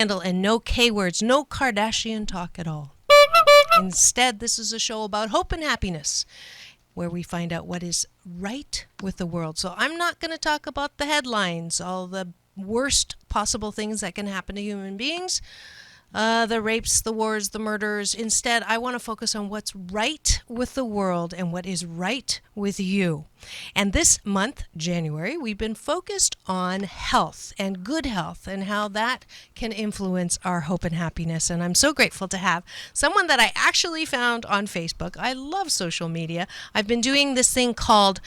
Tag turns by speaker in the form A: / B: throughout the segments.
A: And no K words, no Kardashian talk at all. Instead, this is a show about hope and happiness, where we find out what is right with the world. So I'm not going to talk about the headlines, all the worst possible things that can happen to human beings, the rapes, the wars, the murders. Instead, I want to focus on what's right with the world and what is right with you. And this month, January, we've been focused on health and good health and how that can influence our hope and happiness. And I'm so grateful to have someone that I actually found on Facebook. I love social media. I've been doing this thing called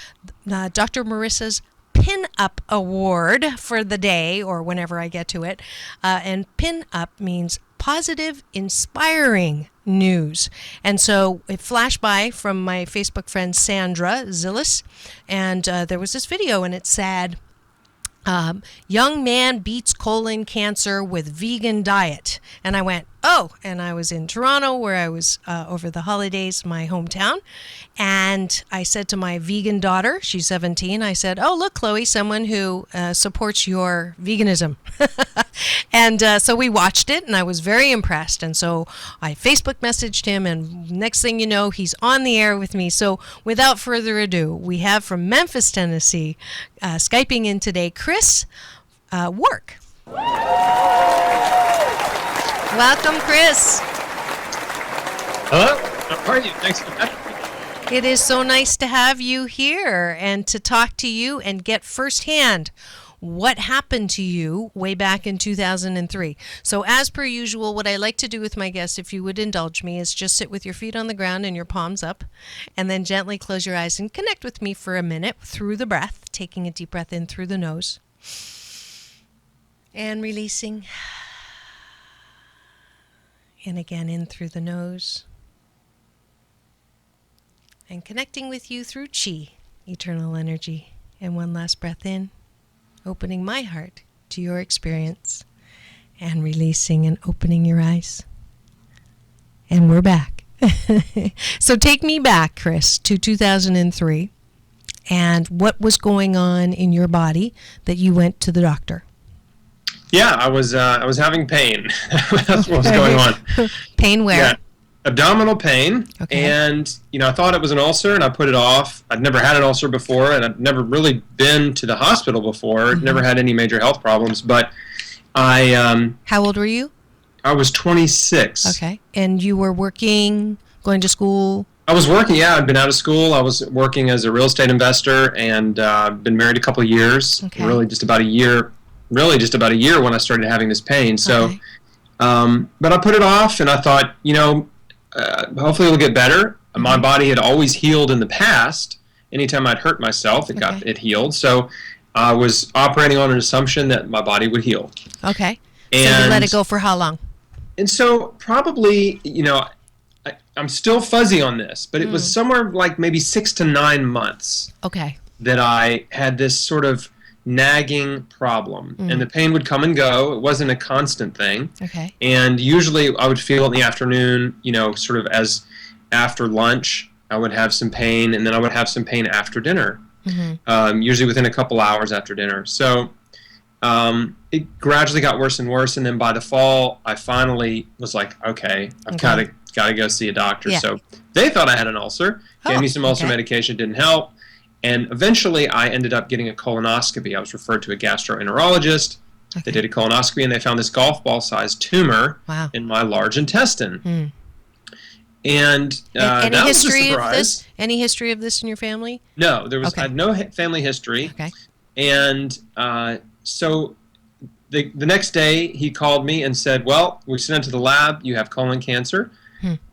A: Dr. Marissa's Pin Up Award for the day, or whenever I get to it. And pin up means positive, inspiring news. And so it flashed by from my Facebook friend Sandra Zillis, and there was this video, and it said, young man beats colon cancer with vegan diet. And I went, oh, and I was in Toronto where I was over the holidays, my hometown. And I said to my vegan daughter, she's 17, I said, oh, look, Chloe, someone who supports your veganism. And so we watched it, and I was very impressed. And so I Facebook messaged him, and next thing you know, he's on the air with me. So without further ado, we have from Memphis, Tennessee, Skyping in today, Chris Work. Welcome, Chris.
B: Hello. How are you? Thanks for having me.
A: It is so nice to have you here and to talk to you and get firsthand what happened to you way back in 2003. So as per usual, what I like to do with my guests, if you would indulge me, is just sit with your feet on the ground and your palms up, and then gently close your eyes and connect with me for a minute through the breath, taking a deep breath in through the nose and releasing. And again, in through the nose. And connecting with you through chi, eternal energy. And one last breath in, opening my heart to your experience. And releasing and opening your eyes. And we're back. So take me back, Chris, to 2003. And what was going on in your body that you went to the doctor?
B: Yeah, I was having pain. That's what was going on.
A: Pain where?
B: Yeah, abdominal pain.
A: Okay.
B: And, I thought it was an ulcer, and I put it off. I'd never had an ulcer before, and I'd never really been to the hospital before.
A: Mm-hmm.
B: Never had any major health problems. But I...
A: How old were you?
B: I was 26.
A: Okay. And you were working, going to school?
B: I was working, yeah. I'd been out of school. I was working as a real estate investor, and been married a couple of years.
A: Okay.
B: Really just about a year when I started having this pain. So,
A: Okay.
B: But I put it off, and I thought, hopefully it'll get better.
A: Mm-hmm.
B: My body had always healed in the past. Anytime I'd hurt myself, it healed. So I was operating on an assumption that my body would heal.
A: Okay.
B: And
A: so you let it go for how long?
B: And so probably, I'm still fuzzy on this, but it was somewhere like maybe 6 to 9 months
A: Okay.
B: that I had this sort of nagging problem, and the pain would come and go. It wasn't a constant thing.
A: Okay.
B: And usually I would feel it in the afternoon, sort of as after lunch, I would have some pain, and then I would have some pain after dinner, usually within a couple hours after dinner. So it gradually got worse and worse, and then by the fall, I finally was like, okay, I've got to go see a doctor.
A: Yeah.
B: So they thought I had an ulcer, gave me some ulcer medication, didn't help. And eventually, I ended up getting a colonoscopy. I was referred to a gastroenterologist. Okay. They did a colonoscopy, and they found this golf ball-sized tumor in my large intestine. And
A: any
B: that
A: history
B: was a surprise.
A: of this? Any history of this in your family?
B: No, I had no family history.
A: Okay.
B: And so the next day, he called me and said, well, we sent it to the lab. You have colon cancer.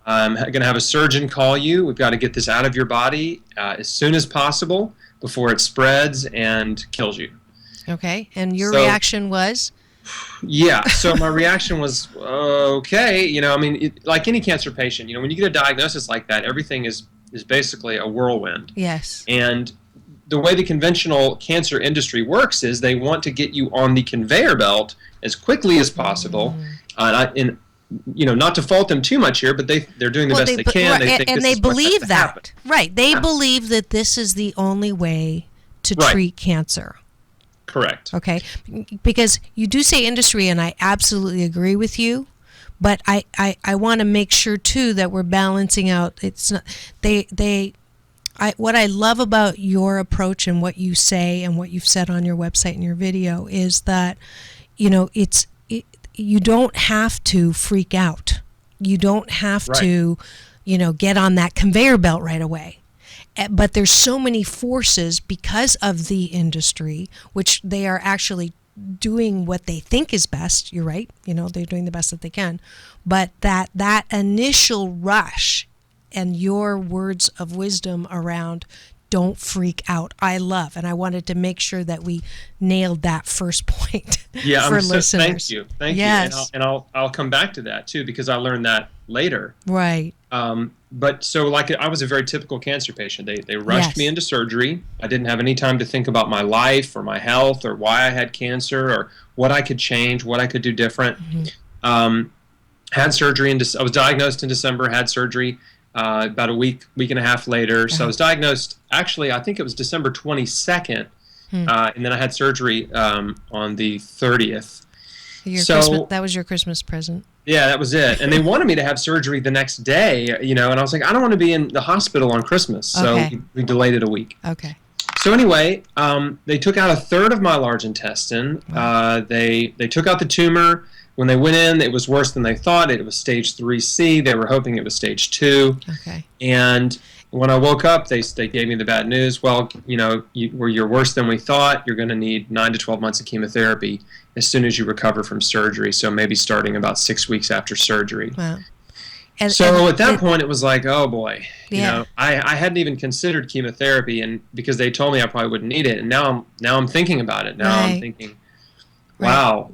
B: I'm going to have a surgeon call you. We've got to get this out of your body as soon as possible before it spreads and kills you.
A: Okay. And your reaction was?
B: Yeah. So my reaction was, okay. Like any cancer patient, when you get a diagnosis like that, everything is basically a whirlwind.
A: Yes.
B: And the way the conventional cancer industry works is they want to get you on the conveyor belt as quickly as possible. Not to fault them too much here, but they're doing the best they can.
A: Right,
B: they think
A: and
B: this
A: they
B: is what has
A: believe
B: to
A: that.
B: happen.
A: Right. They believe that this is the only way to treat cancer.
B: Correct.
A: Okay, because you do say industry, and I absolutely agree with you, but I want to make sure too that we're balancing out. It's not what I love about your approach and what you say and what you've said on your website and your video is that, you don't have to freak out. You don't have
B: Right.
A: to, get on that conveyor belt right away. But there's so many forces because of the industry, which they are actually doing what they think is best. You're right. They're doing the best that they can. But that initial rush and your words of wisdom around don't freak out, I love. And I wanted to make sure that we nailed that first point for listeners.
B: Thank you.
A: Yes.
B: And I'll come back to that too, because I learned that later.
A: Right.
B: But so I was a very typical cancer patient. They rushed me into surgery. I didn't have any time to think about my life or my health or why I had cancer or what I could change, what I could do different. Mm-hmm. Had surgery, I was diagnosed in December, had surgery about a week and a half later. So I was diagnosed, actually, I think it was December 22nd, and then I had surgery on the 30th.
A: That was your Christmas present.
B: Yeah, that was it. And they wanted me to have surgery the next day, and I was like, I don't want to be in the hospital on Christmas. So we delayed it a week.
A: Okay.
B: So anyway, they took out a third of my large intestine.
A: Wow.
B: They took out the tumor. When they went in, it was worse than they thought. It was stage 3C. They were hoping it was stage 2.
A: Okay.
B: And when I woke up, they gave me the bad news. Well, you're worse than we thought. You're going to need 9 to 12 months of chemotherapy as soon as you recover from surgery. So maybe starting about 6 weeks after surgery.
A: Wow.
B: At that point, it was like, oh boy, I hadn't even considered chemotherapy, and because they told me I probably wouldn't need it, and now I'm thinking about it. Now I'm thinking, wow,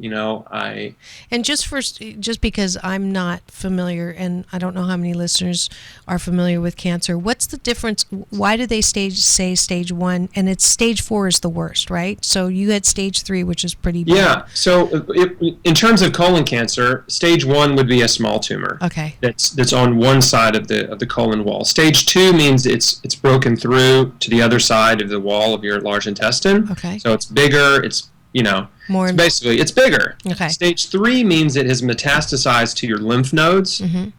A: And just because I'm not familiar, and I don't know how many listeners are familiar with cancer, what's the difference? Why do they say stage 1, and it's stage 4 is the worst, right? So you had stage 3, which is pretty bad.
B: Yeah. So in terms of colon cancer, stage 1 would be a small tumor.
A: Okay.
B: That's on one side of the colon wall. Stage 2 means it's broken through to the other side of the wall of your large intestine.
A: Okay.
B: So it's bigger. It's it's bigger.
A: Okay.
B: Stage 3 means it has metastasized to your lymph nodes.
A: Mm-hmm.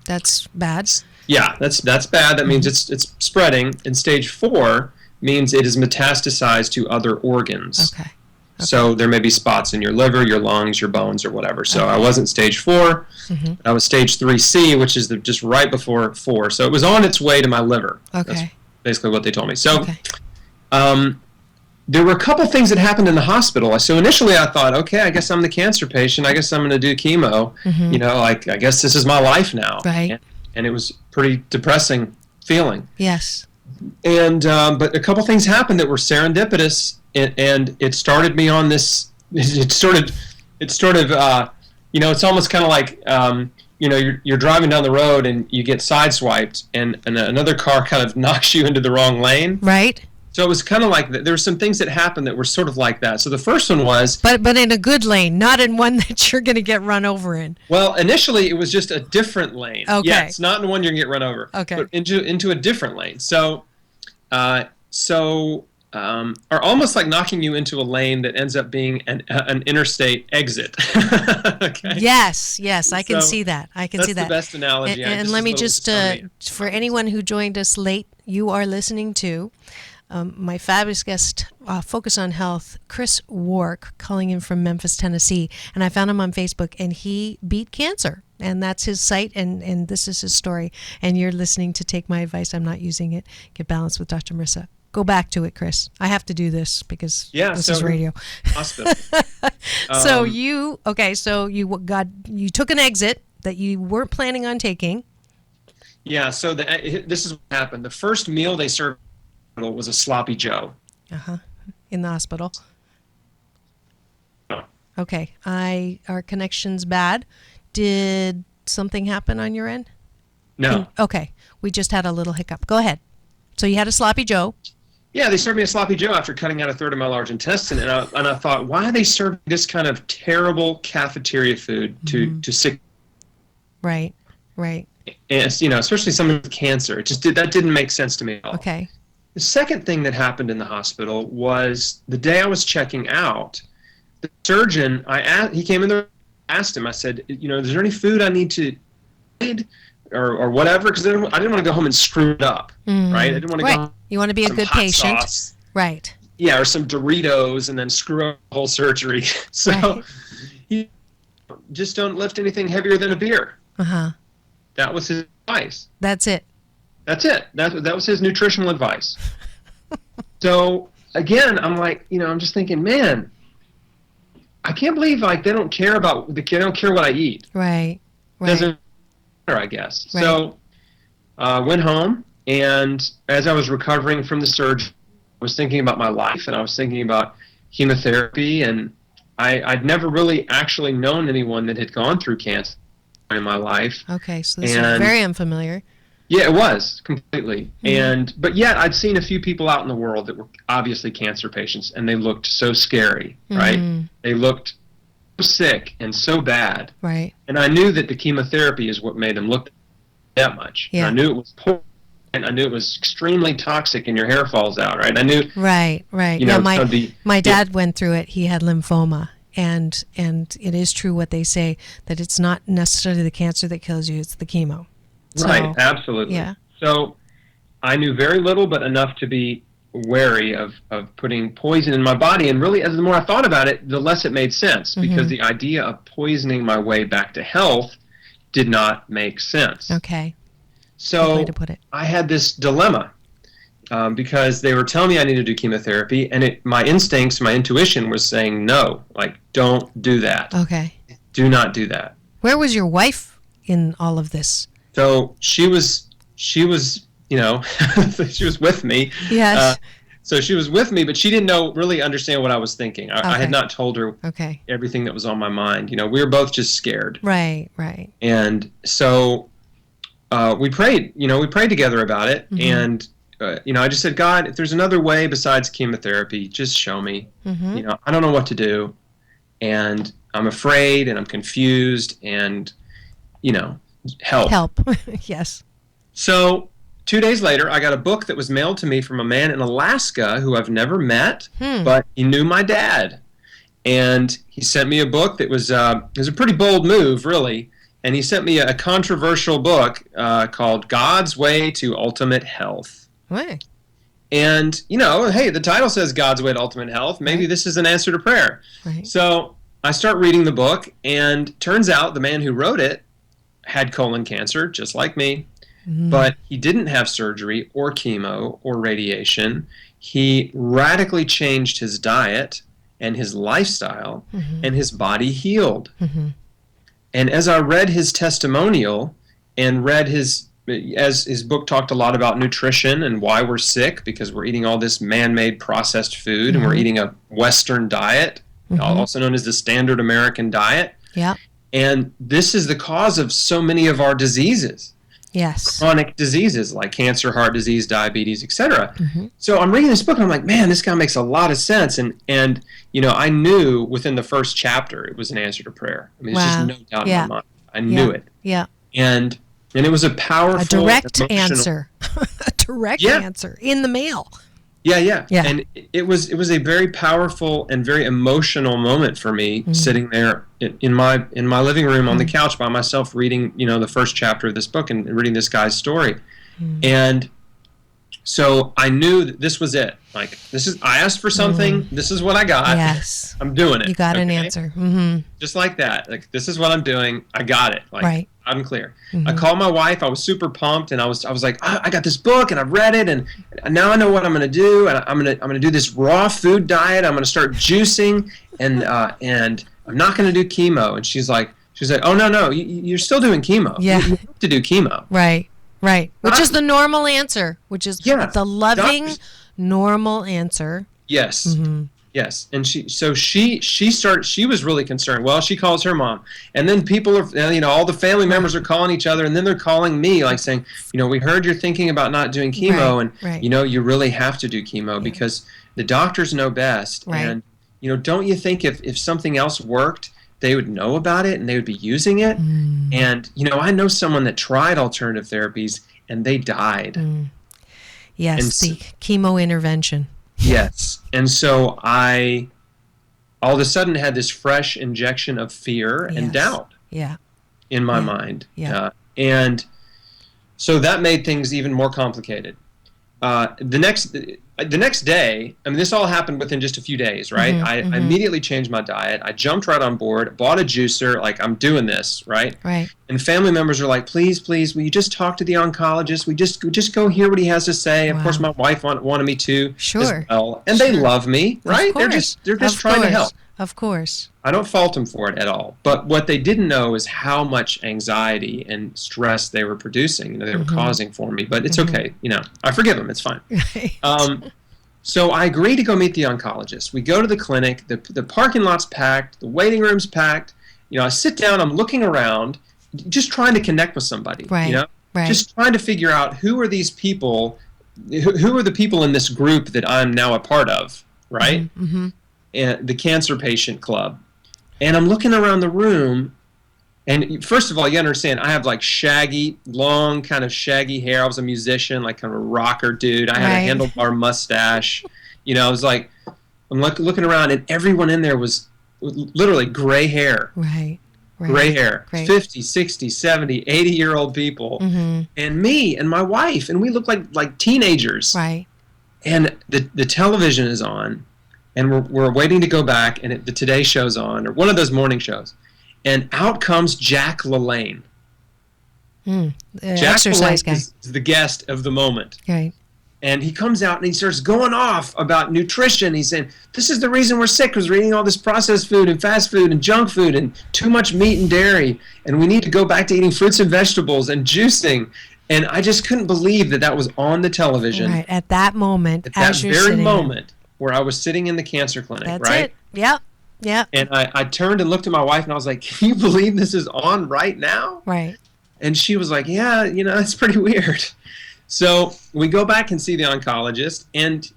A: That's bad.
B: Yeah, that's bad. That means it's spreading. And stage 4 means it is metastasized to other organs.
A: Okay.
B: So there may be spots in your liver, your lungs, your bones, or whatever. So I wasn't stage 4. Mm-hmm. I was stage 3C, which is just right before 4. So it was on its way to my liver.
A: Okay.
B: That's basically what they told me. So there were a couple things that happened in the hospital. So initially I thought, okay, I guess I'm the cancer patient. I guess I'm going to do chemo. Mm-hmm. I guess this is my life now.
A: Right.
B: And it was pretty depressing feeling.
A: Yes.
B: And but a couple things happened that were serendipitous, and it started me on this. It's almost kind of like you're driving down the road and you get sideswiped, and another car kind of knocks you into the wrong lane.
A: Right.
B: So it was kind of like there were some things that happened that were sort of like that. So the first one was,
A: but in a good lane, not in one that you're going to get run over in.
B: Well, initially it was just a different lane.
A: Okay.
B: Yeah, it's not in one you're going to get run over.
A: Okay.
B: But into a different lane. So are almost like knocking you into a lane that ends up being an interstate exit. Okay.
A: Yes, I can see that. I can see that.
B: That's the best analogy.
A: And let me just, for anyone who joined us late, you are listening to my fabulous guest, Focus on Health, Chris Wark, calling in from Memphis, Tennessee. And I found him on Facebook, and he beat cancer. And that's his site, and this is his story. And you're listening to Take My Advice. I'm Not Using It. Get Balanced with Dr. Marissa. Go back to it, Chris. I have to do this because this is radio.
B: Hospital.
A: So you took an exit that you weren't planning on taking.
B: Yeah, so this is what happened. The first meal they served was a sloppy Joe.
A: In the hospital.
B: Oh.
A: Okay. Our connection's bad. Did something happen on your end?
B: No.
A: Okay. We just had a little hiccup. Go ahead. So you had a sloppy Joe.
B: Yeah, they served me a sloppy Joe after cutting out a third of my large intestine, and I thought, why are they serving this kind of terrible cafeteria food to sick?
A: Right.
B: And especially someone with cancer. That didn't make sense to me at all.
A: Okay.
B: The second thing that happened in the hospital was the day I was checking out, the surgeon, he came in there, asked him, I said, is there any food I need to eat or whatever? Because I didn't want to go home and screw it up, right? I didn't want to go home
A: You want to be
B: with
A: a
B: some
A: good
B: hot
A: patient.
B: sauce,
A: Right.
B: yeah, or some Doritos and then screw up the whole surgery. So
A: Right.
B: he just don't lift anything heavier than a beer.
A: Uh-huh.
B: That was his advice.
A: That's it.
B: That's it. That was his nutritional advice. So again, I'm like, I'm just thinking, man, I can't believe like they don't care what I eat.
A: Right. Right.
B: Doesn't matter, I guess.
A: Right.
B: So went home, and as I was recovering from the surgery, I was thinking about my life, and I was thinking about chemotherapy, and I'd never really actually known anyone that had gone through cancer in my life.
A: Okay, so this is very unfamiliar.
B: Yeah, it was completely. But yet I'd seen a few people out in the world that were obviously cancer patients, and they looked so scary, right? They looked so sick and so bad.
A: Right.
B: And I knew that the chemotherapy is what made them look that much.
A: Yeah.
B: And I knew it was poor, and I knew it was extremely toxic, and your hair falls out, right? I knew.
A: Right. Yeah, my dad went through it. He had lymphoma. And it is true what they say, that it's not necessarily the cancer that kills you, it's the chemo.
B: Right, absolutely.
A: Yeah.
B: So I knew very little, but enough to be wary of putting poison in my body. And really, as the more I thought about it, the less it made sense, because the idea of poisoning my way back to health did not make sense.
A: Okay.
B: So
A: good way to put it.
B: I had this dilemma because they were telling me I needed to do chemotherapy, and my instincts, my intuition was saying no, like, don't do that.
A: Okay.
B: Do not do that.
A: Where was your wife in all of this?
B: So she was, she was with me.
A: Yes.
B: So she was with me, but she didn't really understand what I was thinking. I had not told her everything that was on my mind. We were both just scared.
A: Right.
B: And so we prayed. We prayed together about it, and I just said, God, if there's another way besides chemotherapy, just show me. I don't know what to do, and I'm afraid, and I'm confused, and help.
A: Yes.
B: So 2 days later, I got a book that was mailed to me from a man in Alaska who I've never met, but he knew my dad. And he sent me a book that was a pretty bold move, really. And he sent me a controversial book called God's Way to Ultimate Health.
A: Right.
B: And, hey, the title says God's Way to Ultimate Health. Maybe this is an answer to prayer.
A: Right.
B: So I start reading the book, and turns out the man who wrote it had colon cancer, just like me. But he didn't have surgery or chemo or radiation. He radically changed his diet and his lifestyle, and his body healed. And as I read his testimonial and read as his book talked a lot about nutrition and why we're sick, because we're eating all this man-made processed food, and we're eating a Western diet, also known as the standard American diet.
A: Yeah.
B: And this is the cause of so many of our diseases.
A: Yes.
B: Chronic diseases like cancer, heart disease, diabetes, etc. So I'm reading this book, and I'm like, man, this guy makes a lot of sense. And I knew within the first chapter it was an answer to prayer. I mean, there's just no doubt in my mind. I knew it.
A: Yeah.
B: And it was a powerful,
A: direct answer. A direct answer in the mail.
B: Yeah. And it was a very powerful and very emotional moment for me, sitting there in my living room on the couch by myself, reading the first chapter of this book and reading this guy's story. And so I knew that this was it. Like, I asked for something. This is what I got.
A: Yes.
B: I'm doing it.
A: You got an answer.
B: Just like that. Like, this is what I'm doing. I got it. Like,
A: right.
B: Loud and clear. I called my wife. I was super pumped, and I was like, I got this book, and I've read it, and now I know what I'm going to do. And I'm going to do this raw food diet. I'm going to start juicing, and I'm not going to do chemo. And she's like, oh no, you're still doing chemo.
A: Yeah.
B: You have to do chemo.
A: Right. Which is the normal answer. Which is the loving, normal answer.
B: Yes. Yes, and she was really concerned. Well, she calls her mom, and then people are, all the family members are calling each other, and then they're calling me, like saying, we heard you're thinking about not doing chemo, and you really have to do chemo because the doctors know best, and don't you think if something else worked, they would know about it and they would be using it? And I know someone that tried alternative therapies and they died.
A: Yes, the chemo intervention.
B: Yes. And so I all of a sudden had this fresh injection of fear and doubt in my mind. And so that made things even more complicated. The next day, I mean, this all happened within just a few days, right? I immediately changed my diet. I jumped right on board, bought a juicer, like, I'm doing this, right?
A: Right.
B: And family members are like, please, will you just talk to the oncologist? We just go hear what he has to say. Of course, my wife wanted me to as well. And they love me, right? They're just trying to help.
A: Of course.
B: I don't fault them for it at all. But what they didn't know is how much anxiety and stress they were producing, they were causing for me. But it's okay, I forgive them. It's fine.
A: Right.
B: So I agree to go meet the oncologist. We go to the clinic. The parking lot's packed. The waiting room's packed. I sit down. I'm looking around, just trying to connect with somebody.
A: Right. Right.
B: Just trying to figure out who are these people, who are the people in this group that I'm now a part of, right? And the Cancer Patient Club. And I'm looking around the room, and first of all, you understand, I have like long kind of shaggy hair. I was a musician, like kind of a rocker dude. I had a handlebar mustache. I was like, I'm looking around, and everyone in there was literally gray hair.
A: Right.
B: Gray hair. 50, 60, 70, 80-year-old people. And me and my wife, and we look like teenagers.
A: Right.
B: And the television is on. And we're waiting to go back, and the Today Show's on, or one of those morning shows. And out comes Jack LaLanne.
A: The
B: Jack
A: exercise guy.
B: is the guest of the moment.
A: Right.
B: And he comes out and he starts going off about nutrition. He's saying, this is the reason we're sick, because we're eating all this processed food and fast food and junk food and too much meat and dairy. And we need to go back to eating fruits and vegetables and juicing. And I just couldn't believe that was on the television.
A: Right, at that moment.
B: At that very moment. Where I was sitting in the cancer clinic,
A: That's
B: right?
A: It. Yep. Yep.
B: And I turned and looked at my wife, and I was like, can you believe this is on right now?
A: Right.
B: And she was like, yeah, that's pretty weird. So we go back and see the oncologist, and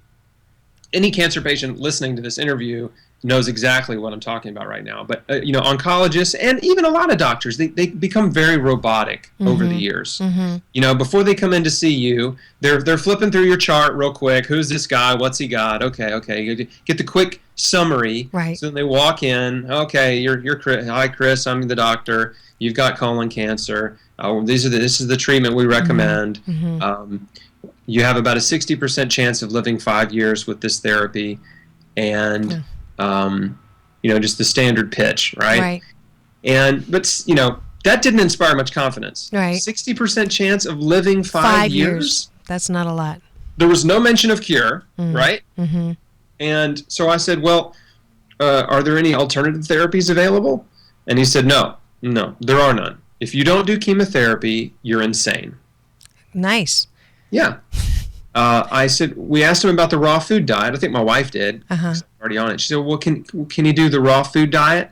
B: any cancer patient listening to this interview knows exactly what I'm talking about right now. But, oncologists and even a lot of doctors, they become very robotic over the years. Before they come in to see you, they're flipping through your chart real quick. Who's this guy? What's he got? Okay. You get the quick summary.
A: Right.
B: So then they walk in. Okay, you're Chris. Hi, Chris. I'm the doctor. You've got colon cancer. This is the treatment we recommend. You have about a 60% chance of living 5 years with this therapy. And... just the standard pitch, right? Right. But that didn't inspire much confidence.
A: Right.
B: 60% chance of living 5 years?
A: That's not a lot.
B: There was no mention of cure, right? And so I said, well, are there any alternative therapies available? And he said, no, there are none. If you don't do chemotherapy, you're insane.
A: Nice.
B: Yeah. We asked him about the raw food diet. I think my wife did. I'm already on it. She said, well, can you do the raw food diet?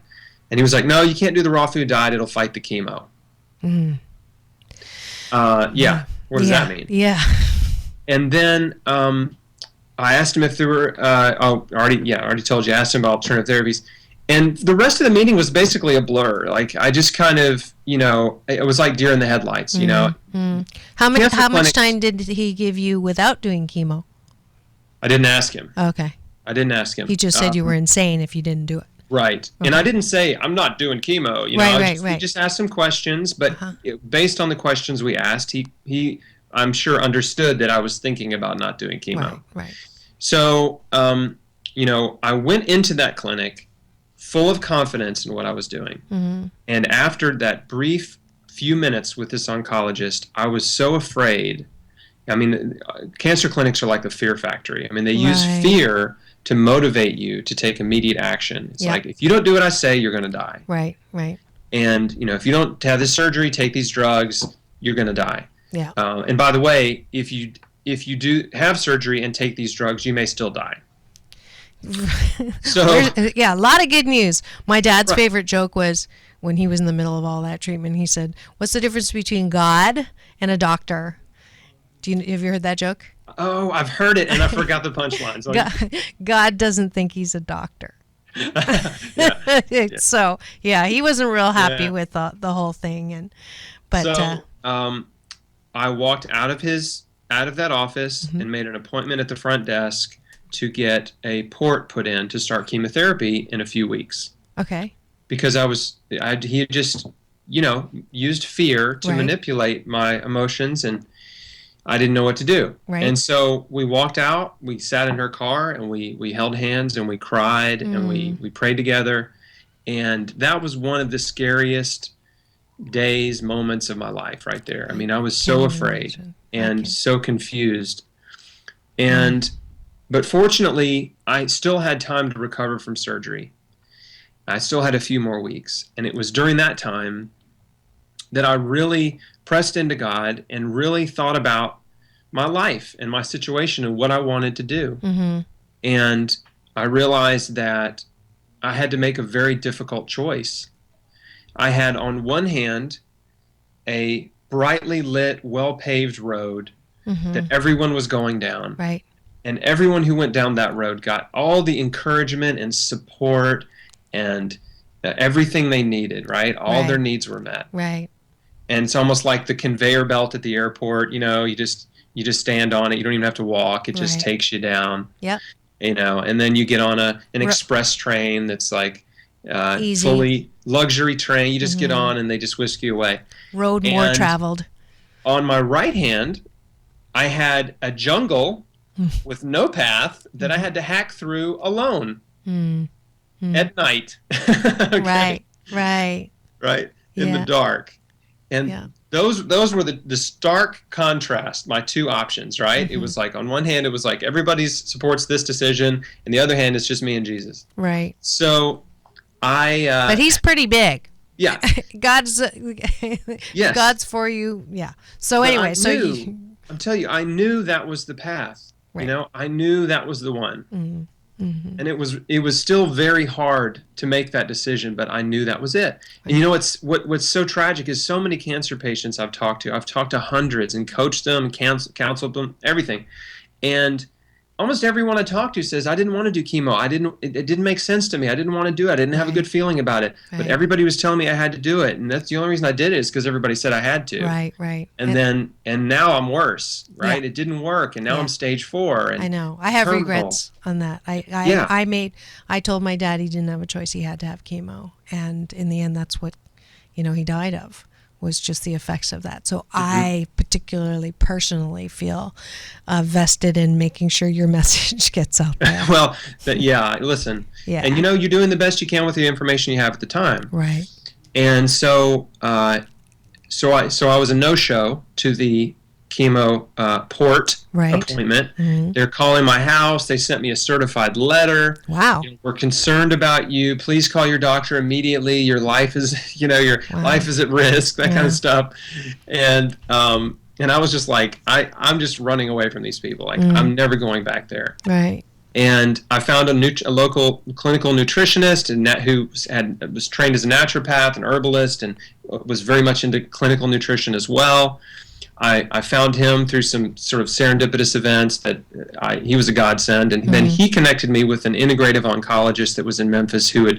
B: And he was like, no, you can't do the raw food diet. It'll fight the chemo. What does that mean?
A: Yeah.
B: And then I asked him if there were, I already told you, I asked him about alternative therapies. And the rest of the meeting was basically a blur. Like, I just kind of, it was like deer in the headlights,
A: How much time did he give you without doing chemo?
B: I didn't ask him.
A: Okay.
B: I didn't ask him.
A: He just said you were insane if you didn't do it.
B: Right. Okay. And I didn't say, I'm not doing chemo. We just asked him questions, but based on the questions we asked, he I'm sure understood that I was thinking about not doing chemo.
A: Right.
B: So, I went into that clinic full of confidence in what I was doing. And after that brief few minutes with this oncologist, I was so afraid. I mean, cancer clinics are like the fear factory. I mean, they use fear to motivate you to take immediate action. It's like, if you don't do what I say, you're going to die.
A: Right.
B: And, if you don't have this surgery, take these drugs, you're going to die.
A: Yeah.
B: And by the way, if you do have surgery and take these drugs, you may still die. So
A: a lot of good news. My dad's favorite joke was when he was in the middle of all that treatment, he said, what's the difference between God and a doctor? Have you heard that joke?
B: Oh, I've heard it, and I forgot the punchline. So
A: God doesn't think he's a doctor. So, he wasn't real happy with the whole thing. I walked out of his
B: out of that office and made an appointment at the front desk to get a port put in to start chemotherapy in a few weeks.
A: Okay.
B: Because he had just, used fear to manipulate my emotions, and I didn't know what to do.
A: Right.
B: And so we walked out, we sat in her car, and we held hands, and we cried, and we prayed together. And that was one of the scariest days, moments of my life right there. I mean, I was so afraid and so confused. But fortunately, I still had time to recover from surgery. I still had a few more weeks. And it was during that time that I really pressed into God and really thought about my life and my situation and what I wanted to do. And I realized that I had to make a very difficult choice. I had, on one hand, a brightly lit, well-paved road that everyone was going down.
A: Right.
B: And everyone who went down that road got all the encouragement and support and everything they needed, right? All their needs were met.
A: Right.
B: And it's almost like the conveyor belt at the airport, you just stand on it. You don't even have to walk. It just takes you down.
A: Yep.
B: And then you get on an express train that's like
A: easy,
B: fully luxury train. You just get on and they just whisk you away.
A: Road more traveled.
B: On my right hand, I had a jungle with no path that I had to hack through alone at night. Okay? Right. In the dark. And those were the stark contrast, my two options, right? It was like, on one hand, it was like everybody supports this decision, and the other hand, it's just me and Jesus.
A: Right.
B: So
A: but he's pretty big.
B: Yeah.
A: God's
B: yes.
A: God's for you. Yeah. So anyway,
B: I'm telling you, I knew that was the path.
A: Right.
B: I knew that was the one. And it was still very hard to make that decision, but I knew that was it. And what's so tragic is so many cancer patients I've talked to hundreds and coached them, counseled them, everything. And almost everyone I talked to says, I didn't want to do chemo. It didn't make sense to me. I didn't want to do it. I didn't have a good feeling about it. But everybody was telling me I had to do it. And that's the only reason I did it, is because everybody said I had to.
A: Right.
B: And now I'm worse, right? It didn't work. And now I'm stage 4. And
A: I know. I have regrets on that. I told my dad he didn't have a choice. He had to have chemo. And in the end, that's what, he died of, was just the effects of that. So I particularly, personally feel vested in making sure your message gets out there.
B: Well, listen. Yeah. And you're doing the best you can with the information you have at the time.
A: Right.
B: And so I was a no-show to the chemo port appointment. They're calling my house. They sent me a certified letter.
A: Wow.
B: We're concerned about you. Please call your doctor immediately. Your life is, life is at risk, that kind of stuff. And I was just like, I'm just running away from these people. Like, I'm never going back there.
A: Right.
B: And I found a local clinical nutritionist who was trained as a naturopath and herbalist and was very much into clinical nutrition as well. I found him through some sort of serendipitous events that he was a godsend. And then he connected me with an integrative oncologist that was in Memphis who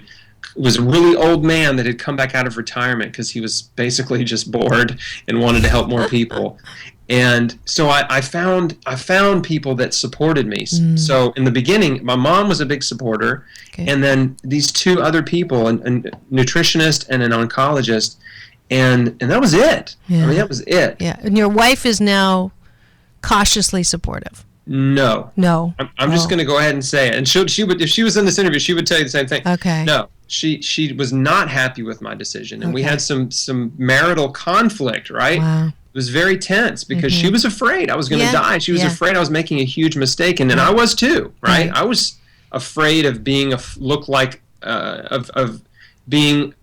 B: was a really old man that had come back out of retirement because he was basically just bored and wanted to help more people. And so I found people that supported me. So in the beginning, my mom was a big supporter, and then these two other people, a nutritionist and an oncologist, and that was it.
A: Yeah.
B: I mean, that was it.
A: Yeah. And your wife is now cautiously supportive.
B: No. I'm just going to go ahead and say it. And she would, if she was in this interview, she would tell you the same thing.
A: Okay.
B: No. She was not happy with my decision, and we had some marital conflict, right?
A: Wow.
B: It was very tense because she was afraid I was going to die. She was afraid I was making a huge mistake, and then I was too, right? I was afraid of being of being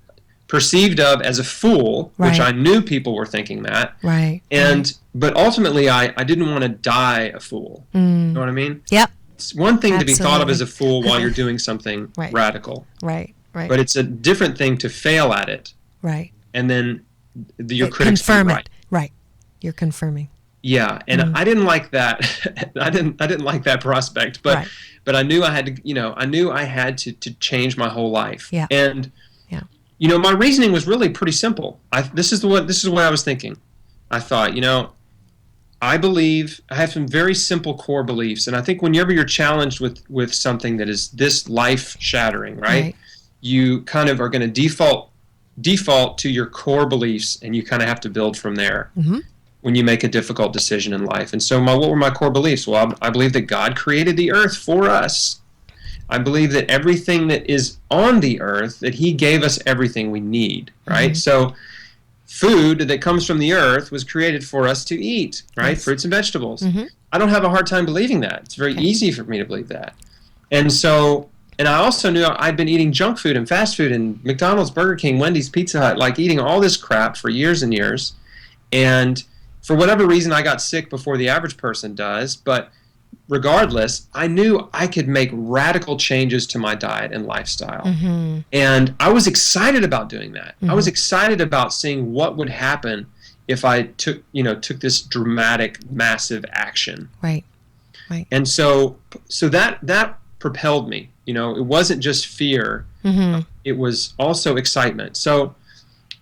B: perceived of as a fool, which I knew people were thinking that.
A: Right.
B: But ultimately, I didn't want to die a fool. You know what I mean?
A: Yep.
B: It's one thing to be thought of as a fool while you're doing something radical.
A: Right.
B: But it's a different thing to fail at it.
A: Right.
B: And then your critics
A: confirm
B: be
A: it. Right. You're confirming.
B: Yeah, and I didn't like that. I didn't like that prospect. But I knew I had to, to change my whole life.
A: Yeah.
B: And my reasoning was really pretty simple. This is what I was thinking. I thought, I believe I have some very simple core beliefs, and I think whenever you're challenged with something that is this life shattering, right?
A: Right.
B: You kind of are going to default to your core beliefs, and you kind of have to build from there
A: Mm-hmm.
B: when you make a difficult decision in life. And so, what were my core beliefs? Well, I believe that God created the earth for us. I believe that everything that is on the earth, that He gave us everything we need, right?
A: Mm-hmm.
B: So food that comes from the earth was created for us to eat, right?
A: Yes.
B: Fruits and vegetables.
A: Mm-hmm.
B: I don't have a hard time believing that. It's very
A: Okay.
B: easy for me to believe that. And so, and I also knew I'd been eating junk food and fast food and McDonald's, Burger King, Wendy's, Pizza Hut, like eating all this crap for years and years. And for whatever reason, I got sick before the average person does. But regardless, I knew I could make radical changes to my diet and lifestyle.
A: Mm-hmm.
B: And I was excited about doing that. I was
A: Mm-hmm.
B: excited about seeing what would happen if I took this dramatic, massive action.
A: Right. Right.
B: And so that propelled me. It wasn't just fear.
A: Mm-hmm.
B: It was also excitement. So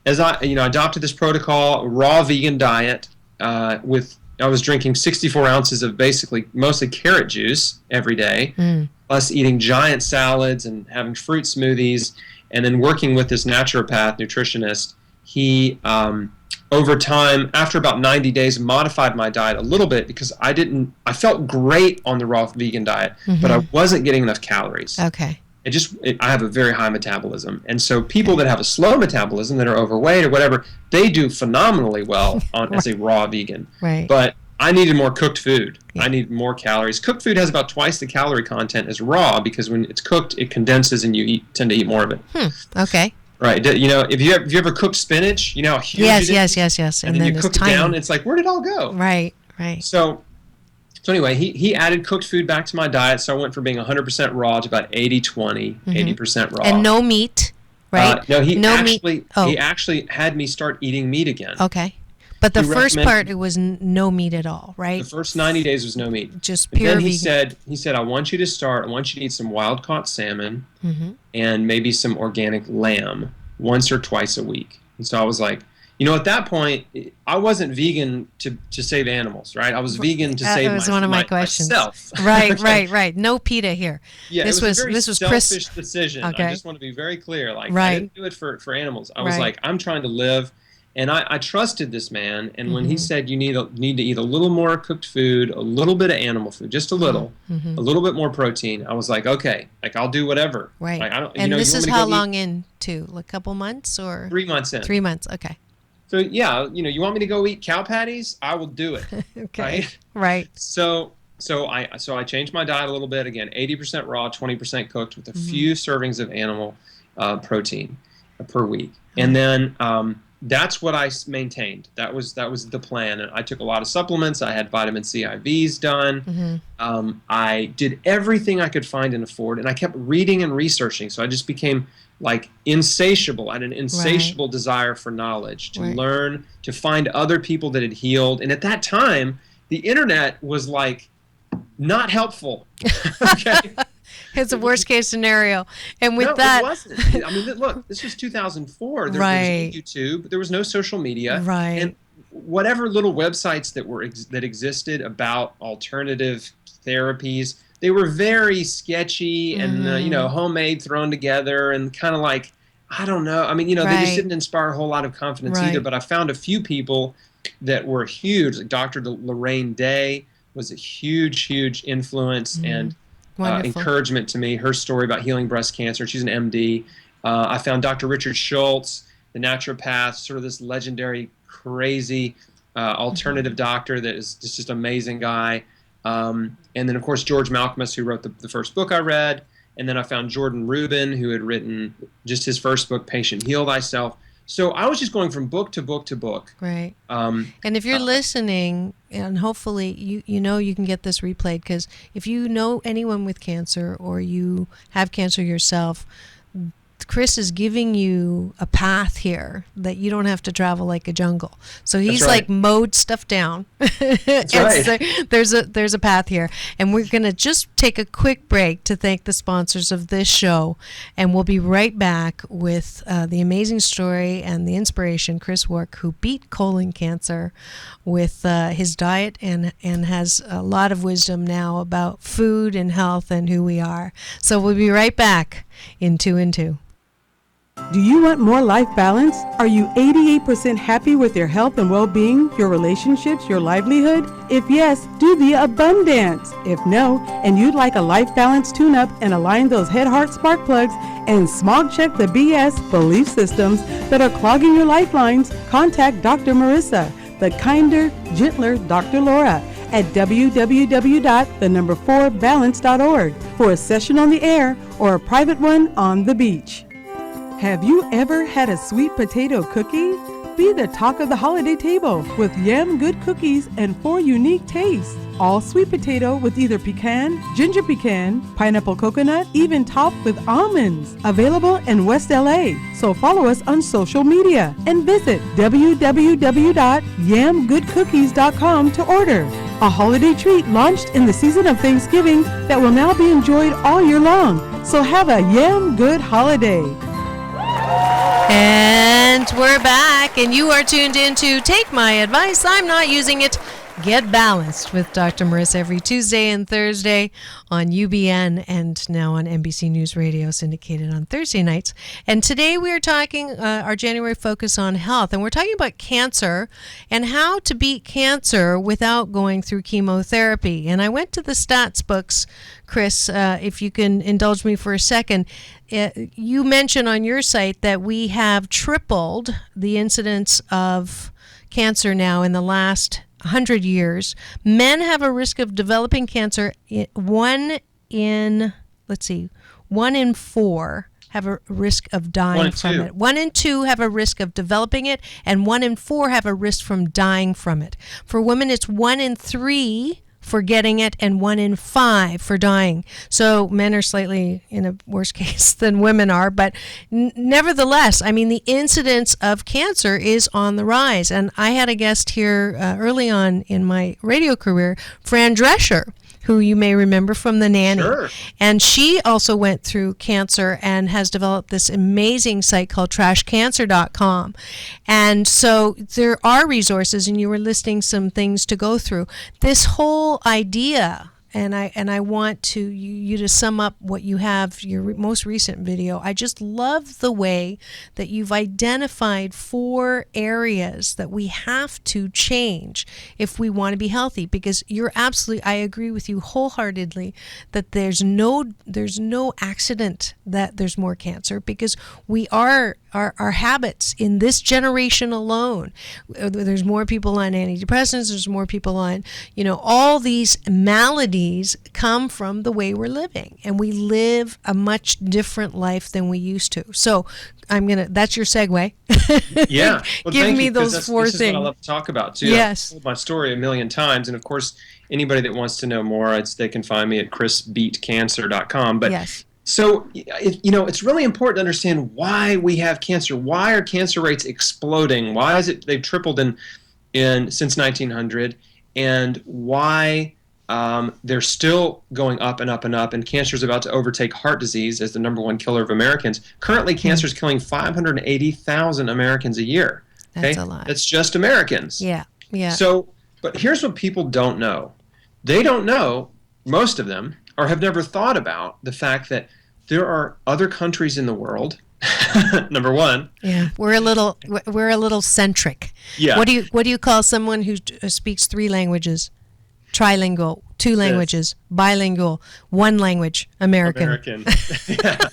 B: as I adopted this protocol, raw vegan diet, I was drinking 64 ounces of basically mostly carrot juice every day, plus eating giant salads and having fruit smoothies, and then working with this naturopath nutritionist. He, over time, after about 90 days, modified my diet a little bit because I felt great on the raw vegan diet, but I wasn't getting enough calories.
A: Okay.
B: I have a very high metabolism. And so people that have a slow metabolism, that are overweight or whatever, they do phenomenally well as a raw vegan.
A: Right.
B: But I needed more cooked food.
A: Yeah.
B: I need more calories. Cooked food has about twice the calorie content as raw because when it's cooked, it condenses and you tend to eat more of it.
A: Okay.
B: Right. If you ever cooked spinach, how huge
A: Yes,
B: it is?
A: yes.
B: And then you
A: it's
B: cook it
A: tiny.
B: down, it's like, where'd it all go?
A: Right.
B: So anyway, he added cooked food back to my diet, so I went from being 100% raw to about 80-20, 80% raw.
A: And no meat, right?
B: No, he
A: meat.
B: he actually had me start eating meat again.
A: Okay. But the
B: He
A: first
B: recommended-
A: part, it was no meat at all, right?
B: The first 90 days was no meat.
A: Just
B: But
A: pure
B: then he
A: vegan.
B: said, I want you to eat some wild-caught salmon
A: Mm-hmm.
B: and maybe some organic lamb once or twice a week. And so I was like, at that point, I wasn't vegan to save animals, right? I was vegan to save
A: That was one of my questions.
B: myself.
A: Right, right. No PETA here.
B: Yeah,
A: this
B: it was a very
A: this was Chris.
B: selfish decision.
A: Okay.
B: I just want to be very clear. Like,
A: Right.
B: I didn't do it for animals. I was
A: Right.
B: like, I'm trying to live, and I trusted this man. And when he
A: Mhm.
B: said you need to eat a little more cooked food, a little bit of animal food, just a little bit more protein, I was like, okay, like I'll do whatever.
A: Right.
B: Like, I don't.
A: And this
B: you want
A: is
B: me to
A: how
B: go
A: long into? A couple months or
B: 3 months in.
A: 3 months? Okay.
B: So yeah, you want me to go eat cow patties? I will do it.
A: Okay.
B: Right.
A: Right.
B: So I changed my diet a little bit. Again, 80% raw, 20% cooked, with a few servings of animal protein per week. And then that's what I maintained. That was the plan. And I took a lot of supplements. I had vitamin C IVs done. I did everything I could find and afford, and I kept reading and researching. So I just became like insatiable. I had an insatiable desire for knowledge, to learn, to find other people that had healed. And at that time, the internet was like not helpful. Okay.
A: It's a worst case scenario. And with
B: No,
A: that,
B: it wasn't. I mean, look, this was 2004. There was
A: Right.
B: no YouTube. There was no social media.
A: Right.
B: And whatever little websites that existed about alternative therapies, they were very sketchy and homemade, thrown together, and kind of like, I don't know. I mean, they
A: Right.
B: just didn't inspire a whole lot of confidence
A: Right.
B: either. But I found a few people that were huge. Like Dr. Lorraine Day was a huge influence and
A: wonderful.
B: encouragement to me. Her story about healing breast cancer. She's an MD. I found Dr. Richard Schultz, the naturopath, sort of this legendary, crazy alternative doctor that is just an amazing guy. And then, of course, George Malcolmus, who wrote the first book I read. And then I found Jordan Rubin, who had written just his first book, Patient Heal Thyself. So I was just going from book to book to book.
A: Right. And if you're listening, and hopefully you can get this replayed, because if you know anyone with cancer or you have cancer yourself, Chris is giving you a path here that you don't have to travel like a jungle. So he's like mowed stuff down.
B: That's right.
A: So there's a path here. And we're going to just take a quick break to thank the sponsors of this show. And we'll be right back with the amazing story and the inspiration, Chris Wark, who beat colon cancer with his diet and has a lot of wisdom now about food and health and who we are. So we'll be right back in 2 and 2.
C: Do you want more life balance? Are you 88% happy with your health and well-being, your relationships, your livelihood? If yes, do the Abundance. If no, and you'd like a life balance tune-up and align those head, heart, spark plugs and smog check the BS belief systems that are clogging your lifelines, contact Dr. Marissa, the kinder, gentler Dr. Laura, at www.4balance.org for a session on the air or a private one on the beach. Have you ever had a sweet potato cookie? Be the talk of the holiday table with Yam Good cookies and 4 unique tastes. All sweet potato with either pecan, ginger pecan, pineapple coconut, even topped with almonds. Available in West LA. So follow us on social media and visit www.yamgoodcookies.com to order. A holiday treat launched in the season of Thanksgiving that will now be enjoyed all year long. So have a Yam Good holiday.
A: And we're back, and you are tuned in to Take My Advice. I'm not using it. Get Balanced with Dr. Marissa every Tuesday and Thursday on UBN and now on NBC News Radio, syndicated on Thursday nights. And today we are talking our January focus on health, and we're talking about cancer and how to beat cancer without going through chemotherapy. And I went to the stats books, Chris, if you can indulge me for a second. You mentioned on your site that we have tripled the incidence of cancer now in the last 100 years. Men have a risk of developing cancer. 1 in 4 have a risk of dying from it. 1 in 2 have a risk of developing it, and 1 in 4 have a risk from dying from it. For women, it's 1 in 3 for getting it and 1 in 5 for dying. So men are slightly in a worse case than women are, but nevertheless, I mean, the incidence of cancer is on the rise. And I had a guest here early on in my radio career, Fran Drescher, who you may remember from The Nanny.
B: Sure.
A: And she also went through cancer and has developed this amazing site called trashcancer.com. And so there are resources, and you were listing some things to go through. This whole idea, and I want you to sum up what you have, your most recent video. I just love the way that you've identified 4 areas that we have to change if we want to be healthy, because I agree with you wholeheartedly that there's no accident that there's more cancer, because we are our habits in this generation alone. There's more people on antidepressants, there's more people on, all these maladies come from the way we're living, and we live a much different life than we used to. So that's your segue.
B: Yeah. Well,
A: Give me those
B: this
A: 4
B: is
A: things.
B: what I love to talk about too.
A: Yes.
B: I've told my story a million times, and of course, anybody that wants to know more, they can find me at chrisbeatcancer.com. But
A: yes.
B: So, it's really important to understand why we have cancer. Why are cancer rates exploding? Why is it they've tripled since 1900, and why they're still going up and up and up, and cancer is about to overtake heart disease as the number 1 killer of Americans. Currently, cancer is killing 580,000 Americans a year. Okay?
A: That's a lot.
B: That's just Americans.
A: Yeah.
B: So, but here's what people don't know. They don't know, most of them, or have never thought about the fact that there are other countries in the world. Number 1.
A: Yeah, we're a little centric.
B: Yeah.
A: What do you call someone who speaks 3 languages? Trilingual, 2 languages, bilingual, 1 language, American.
B: Yeah.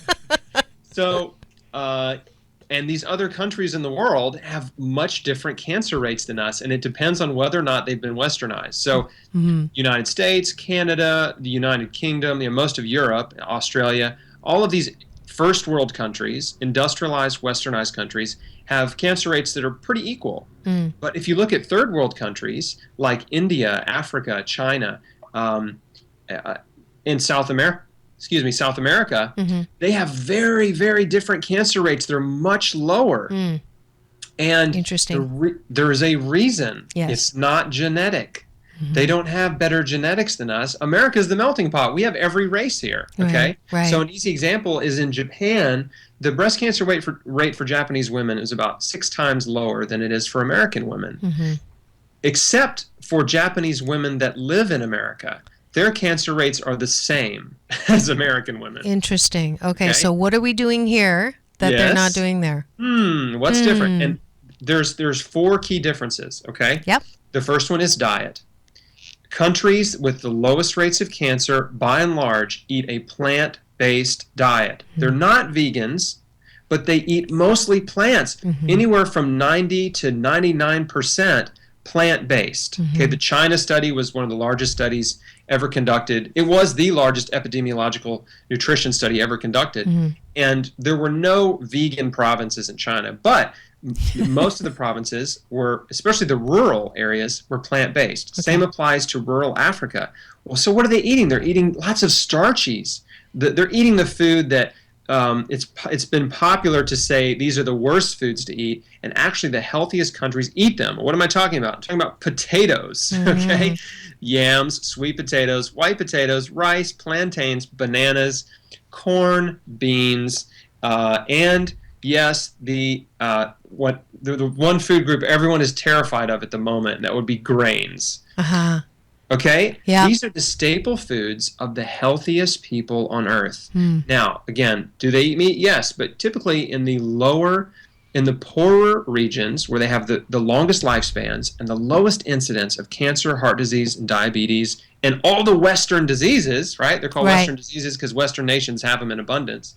B: So, and these other countries in the world have much different cancer rates than us, and it depends on whether or not they've been westernized. So, United States, Canada, the United Kingdom, most of Europe, Australia, all of these first world countries, industrialized, westernized countries, have cancer rates that are pretty equal. But if you look at third world countries like India, Africa, China, in South excuse me, South America,
A: Mm-hmm.
B: they have very, very different cancer rates. They're much lower.
A: Mm.
B: And
A: Interesting.
B: there is a reason.
A: Yes.
B: It's not genetic.
A: Mm-hmm.
B: They don't have better genetics than us. America is the melting pot. We have every race here. Okay.
A: Right.
B: So an easy example is in Japan, the breast cancer rate for Japanese women is about 6 times lower than it is for American women.
A: Mm-hmm.
B: Except for Japanese women that live in America. Their cancer rates are the same as American women.
A: Interesting. Okay, so what are we doing here that they're not doing there?
B: What's different? And there's 4 key differences, okay?
A: Yep.
B: The first one is diet. Countries with the lowest rates of cancer, by and large, eat a plant-based diet. They're not vegans, but they eat mostly plants, anywhere from 90 to 99% plant-based. Okay, the China study was one of the largest studies ever conducted. It was the largest epidemiological nutrition study ever conducted. And there were no vegan provinces in China, but most of the provinces were, especially the rural areas, were plant-based. Same applies to rural Africa. Well, so what are they eating? They're eating lots of starchies. They're eating the food that it's been popular to say these are the worst foods to eat, and actually the healthiest countries eat them. What am I talking about? I'm talking about potatoes, okay? Yams, sweet potatoes, white potatoes, rice, plantains, bananas, corn, beans, and yes, the one food group everyone is terrified of at the moment, that would be grains. Okay?
A: Yeah.
B: These are the staple foods of the healthiest people on earth. Now, again, do they eat meat? Yes, but typically in the poorer regions where they have the longest lifespans and the lowest incidence of cancer, heart disease, and diabetes, and all the Western diseases, right? They're called Western diseases because Western nations have them in abundance.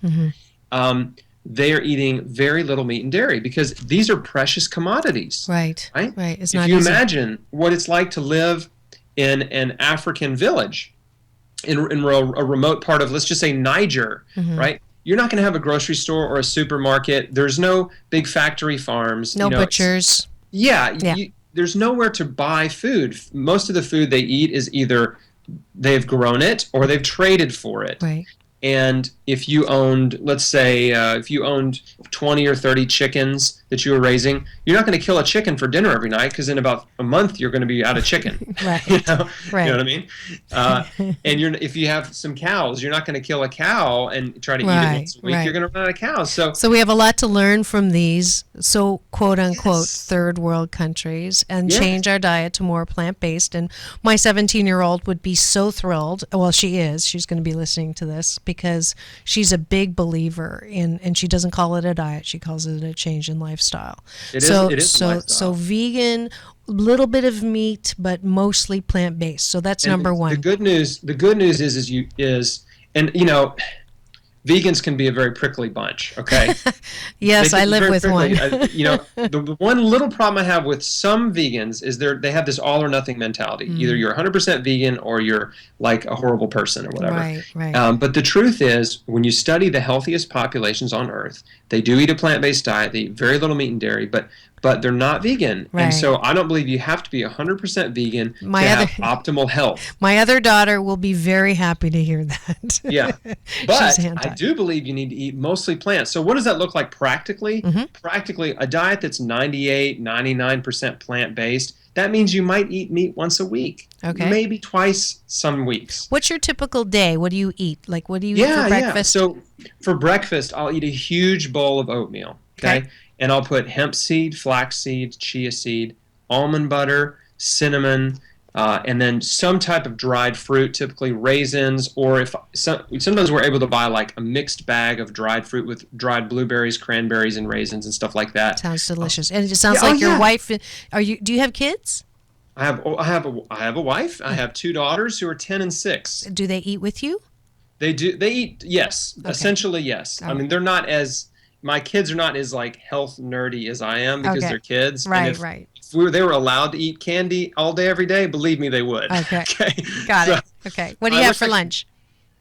B: They are eating very little meat and dairy because these are precious commodities.
A: Right. It's not
B: if you
A: easy.
B: imagine what it's like to live in an African village, in a remote part of, let's just say, Niger, right? You're not going to have a grocery store or a supermarket. There's no big factory farms.
A: No butchers.
B: There's nowhere to buy food. Most of the food they eat is either they've grown it or they've traded for it.
A: Right.
B: And if you owned, let's say, if you owned 20 or 30 chickens that you were raising, you're not going to kill a chicken for dinner every night because in about a month you're going to be out of chicken.
A: Right.
B: You know what I mean? And if you have some cows, you're not going to kill a cow and try to eat it once a week. You're going to run out of cows.
A: So we have a lot to learn from these, so quote unquote, third world countries, and change our diet to more plant-based. And my 17-year-old would be so thrilled. Well, she is. She's going to be listening to this because she's a big believer in, and she doesn't call it a diet. She calls it a change in lifestyle.
B: It is a lifestyle.
A: So vegan, little bit of meat, but mostly plant-based. So that's number one.
B: The good news is, and you know, vegans can be a very prickly bunch, okay?
A: Yes, I live with one.
B: You know, the one little problem I have with some vegans is they have this all or nothing mentality. Either you're 100% vegan or you're like a horrible person or whatever.
A: Right.
B: But the truth is, when you study the healthiest populations on Earth, they do eat a plant-based diet. They eat very little meat and dairy, but they're not vegan.
A: Right.
B: And so I don't believe you have to be 100% vegan to have optimal health.
A: My other daughter will be very happy to hear that.
B: Yeah. But I do believe you need to eat mostly plants. So what does that look like practically? Practically, a diet that's 98, 99% plant-based, that means you might eat meat once a week.
A: Okay.
B: Maybe twice some weeks.
A: What's your typical day? What do you eat? Like, what do you eat for breakfast?
B: So for breakfast, I'll eat a huge bowl of oatmeal. Okay. And I'll put hemp seed, flax seed, chia seed, almond butter, cinnamon, and then some type of dried fruit, typically raisins, or sometimes we're able to buy like a mixed bag of dried fruit with dried blueberries, cranberries, and raisins and stuff like that.
A: Sounds delicious. And it sounds like your wife. Do you have kids?
B: I have a wife. I have 2 daughters who are 10 and 6.
A: Do they eat with you?
B: They do. They eat. Yes, essentially yes. I mean, they're not as. My kids are not as like health nerdy as I am because they're kids.
A: Right.
B: If they were allowed to eat candy all day, every day, believe me, they would.
A: Okay. Got it. Okay. What do you have for lunch?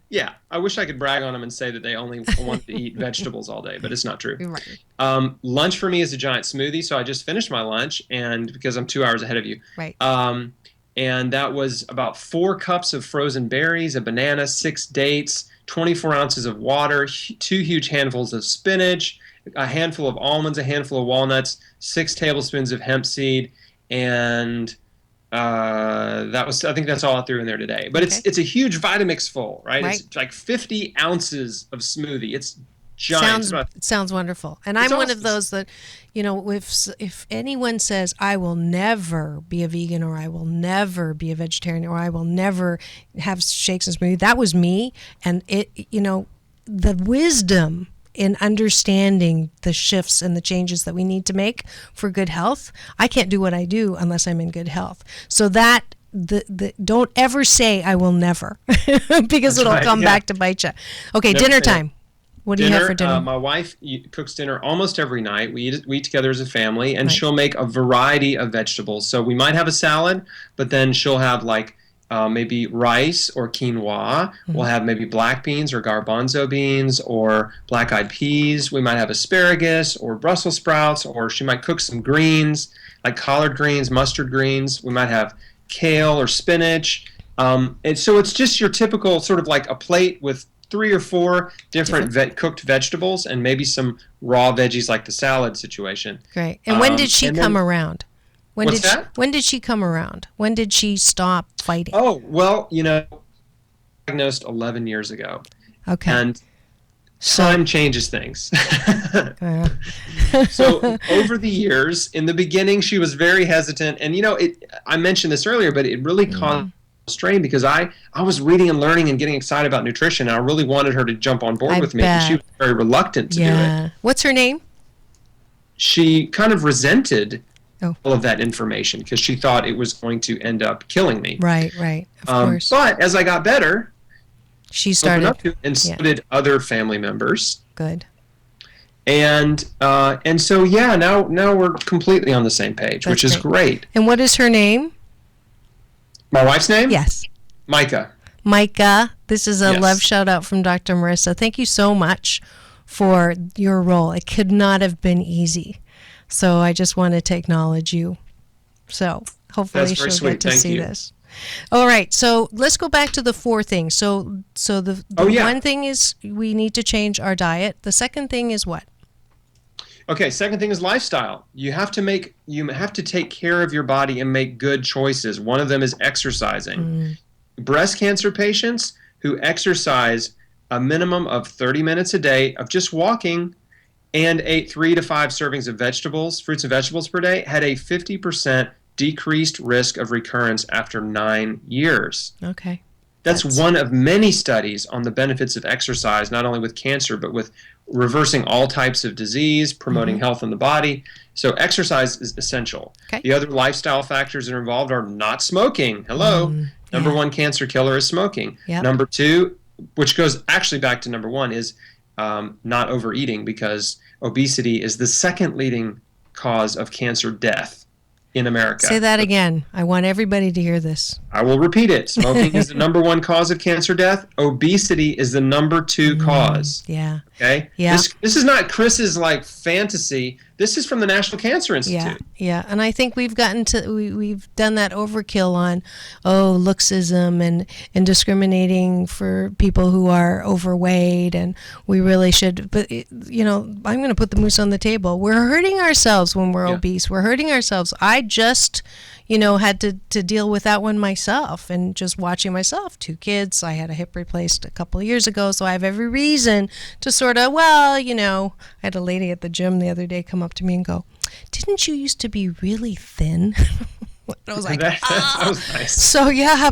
B: Yeah. I wish I could brag on them and say that they only want to eat vegetables all day, but it's not true.
A: Right.
B: Lunch for me is a giant smoothie. So I just finished my lunch, and because I'm 2 hours ahead of you.
A: Right.
B: And that was about 4 cups of frozen berries, a banana, 6 dates, 24 ounces of water, 2 huge handfuls of spinach, a handful of almonds, a handful of walnuts, 6 tablespoons of hemp seed, and I think that's all I threw in there today. But
A: Okay.
B: it's a huge Vitamix full, right?
A: Right.
B: It's like 50 ounces of smoothie. It's giant.
A: Sounds wonderful. And I'm one of those that, if anyone says I will never be a vegan, or I will never be a vegetarian, or I will never have shakes and smoothies, that was me. And the wisdom in understanding the shifts and the changes that we need to make for good health. I can't do what I do unless I'm in good health. So that don't ever say I will never, because it'll come back to bite you. Okay,
B: Never
A: dinner
B: say
A: time. What do you have for dinner?
B: My wife cooks dinner almost every night. We eat together as a family, and
A: Right.
B: she'll make a variety of vegetables. So we might have a salad, but then she'll have like maybe rice or quinoa. We'll have maybe black beans or garbanzo beans or black-eyed peas. We might have asparagus or Brussels sprouts, or she might cook some greens like collard greens, mustard greens. We might have kale or spinach. And so it's just your typical sort of like a plate with 3 or 4 different cooked vegetables and maybe some raw veggies like the salad situation.
A: Great. And when did she come around? When
B: What's that?
A: When did she come around? When did she stop fighting?
B: Oh, well, diagnosed 11 years ago.
A: Okay.
B: And time changes things.
A: Uh,
B: So over the years, in the beginning, she was very hesitant. And, I mentioned this earlier, but it really caused a strain because I was reading and learning and getting excited about nutrition. And I really wanted her to jump on board with me. And she was very reluctant to do it.
A: What's her name?
B: She kind of resented
A: Oh.
B: all of that information because she thought it was going to end up killing me.
A: Right. Of course.
B: But as I got better,
A: She started.
B: up to, and so did other family members.
A: Good.
B: And so now we're completely on the same page,
A: That's
B: which is great.
A: And what is her name?
B: My wife's name?
A: Yes.
B: Micah.
A: Micah. This is a
B: Yes.
A: love shout out from Dr. Marissa. Thank you so much for your role. It could not have been easy. So I just wanted to acknowledge you. So hopefully
B: That's very
A: she'll
B: sweet.
A: get to
B: Thank
A: see
B: you.
A: this. All right. So let's go back to the 4 things. So the one thing is we need to change our diet. The second thing is what?
B: Okay, second thing is lifestyle. You have to take care of your body and make good choices. One of them is exercising. Breast cancer patients who exercise a minimum of 30 minutes a day of just walking and ate 3 to 5 servings of vegetables, fruits and vegetables per day, had a 50% decreased risk of recurrence after 9 years.
A: Okay.
B: That's one of many studies on the benefits of exercise, not only with cancer, but with reversing all types of disease, promoting health in the body. So exercise is essential.
A: Okay.
B: The other lifestyle factors that are involved are not smoking. Hello. Number 1 cancer killer is smoking.
A: Yep.
B: Number 2, which goes actually back to number 1, is not overeating, because obesity is the second leading cause of cancer death in America.
A: Say that again. I want everybody to hear this.
B: I will repeat it. Smoking is the number 1 cause of cancer death. Obesity is the number 2 cause.
A: Yeah.
B: Okay?
A: Yeah.
B: This is not Chris's fantasy. This is from the National Cancer Institute.
A: Yeah. And I think we've we've done that overkill on looksism and discriminating for people who are overweight, and we really should, but I'm going to put the moose on the table. We're hurting ourselves when we're obese. We're hurting ourselves. I just had to deal with that one myself, and just watching myself. 2 kids. I had a hip replaced a couple of years ago, so I have every reason to sort of, I had a lady at the gym the other day come up to me and go, "Didn't you used to be really thin?" I was like,
B: that was nice.
A: So